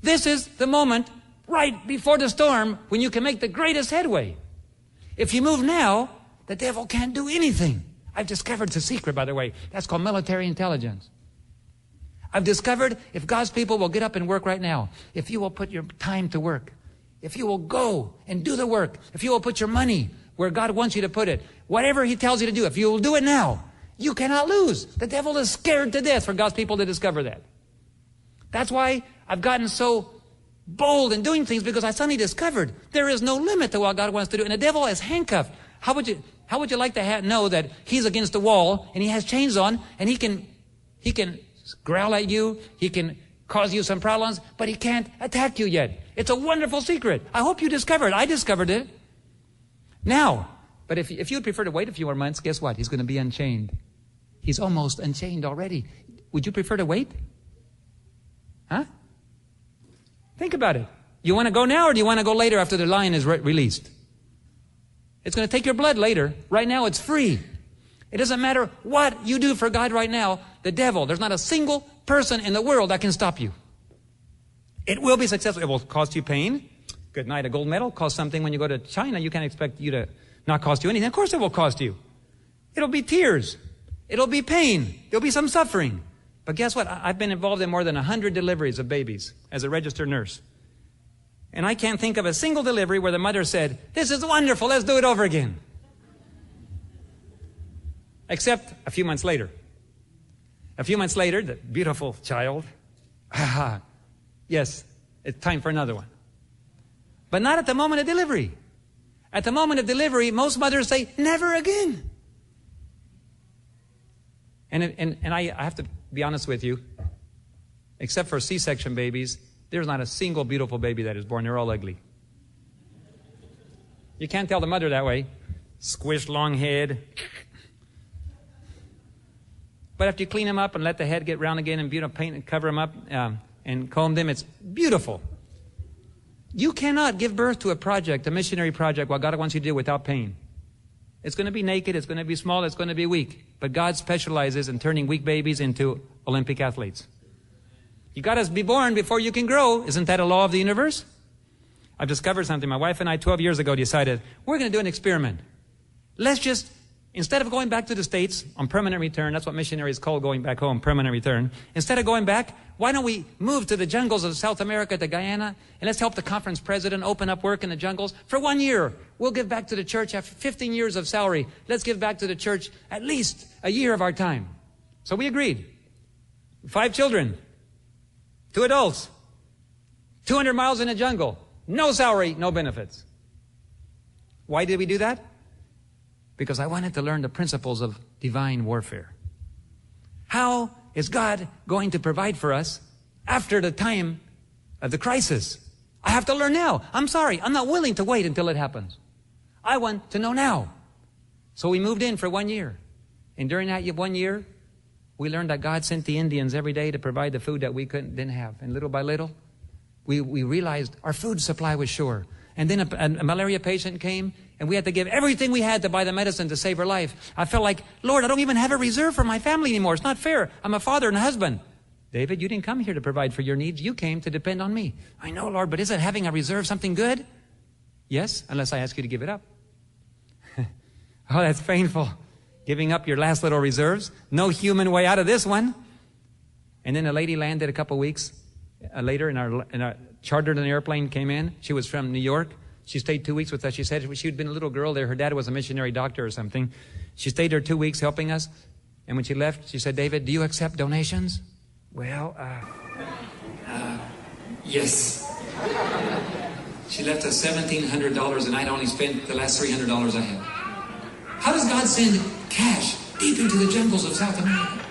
This is the moment right before the storm when you can make the greatest headway. If you move now, the devil can't do anything. I've discovered the secret, by the way. That's called military intelligence. I've discovered if God's people will get up and work right now, if you will put your time to work, if you will go and do the work, if you will put your money where God wants you to put it, whatever He tells you to do, if you will do it now, you cannot lose. The devil is scared to death for God's people to discover that. That's why I've gotten so bold in doing things, because I suddenly discovered there is no limit to what God wants to do. And the devil is handcuffed. How would you like to know that he's against the wall and he has chains on and he can growl at you, he can cause you some problems, but he can't attack you yet. It's a wonderful secret. I hope you discovered it. I discovered it. Now, but if you'd prefer to wait a few more months, guess what? He's going to be unchained. He's almost unchained already. Would you prefer to wait? Huh? Think about it. You want to go now, or do you want to go later after the lion is released? It's going to take your blood later. Right now, it's free. It doesn't matter what you do for God right now. The devil, there's not a single person in the world that can stop you. It will be successful. It will cost you pain. Good night. A gold medal costs something. When you go to China, you can't expect you to not cost you anything. Of course it will cost you. It'll be tears. It'll be pain. There'll be some suffering. But guess what? I've been involved in more than 100 deliveries of babies as a registered nurse. And I can't think of a single delivery where the mother said, "This is wonderful, let's do it over again." Except a few months later. A few months later, the beautiful child, yes, it's time for another one. But not at the moment of delivery. At the moment of delivery, most mothers say, "Never again." And I have to be honest with you, except for C-section babies, there's not a single beautiful baby that is born. They're all ugly. You can't tell the mother that way. Squished, long head. But after you clean them up and let the head get round again and paint and cover them up and comb them, it's beautiful. You cannot give birth to a project, a missionary project, what God wants you to do without pain. It's going to be naked, it's going to be small, it's going to be weak. But God specializes in turning weak babies into Olympic athletes. You got to be born before you can grow. Isn't that a law of the universe? I've discovered something. My wife and I 12 years ago decided we're going to do an experiment. Let's just, instead of going back to the States on permanent return, that's what missionaries call going back home, permanent return. Instead of going back, why don't we move to the jungles of South America, to Guyana, and let's help the conference president open up work in the jungles for 1 year. We'll give back to the church after 15 years of salary. Let's give back to the church at least a year of our time. So we agreed. 5 children, 2 adults, 200 miles in the jungle, no salary, no benefits. Why did we do that? Because I wanted to learn the principles of divine warfare. How is God going to provide for us after the time of the crisis? I have to learn now. I'm sorry, I'm not willing to wait until it happens. I want to know now. So we moved in for 1 year. And during that 1 year, we learned that God sent the Indians every day to provide the food that we didn't have. And little by little, we realized our food supply was sure. And then a malaria patient came, and we had to give everything we had to buy the medicine to save her life. I felt like, Lord, I don't even have a reserve for my family anymore. It's not fair. I'm a father and a husband. David, you didn't come here to provide for your needs. You came to depend on me. I know, Lord, but isn't having a reserve something good? Yes, unless I ask you to give it up. Oh, that's painful. Giving up your last little reserves. No human way out of this one. And then a lady landed a couple weeks later in our chartered an airplane, came in. She was from New York. She stayed 2 weeks with us. She said she'd been a little girl there. Her dad was a missionary doctor or something. She stayed there 2 weeks helping us. And when she left, she said, David, do you accept donations? Well, yes. She left us $1,700 and I'd only spent the last $300 I had. How does God send cash deep into the jungles of South America?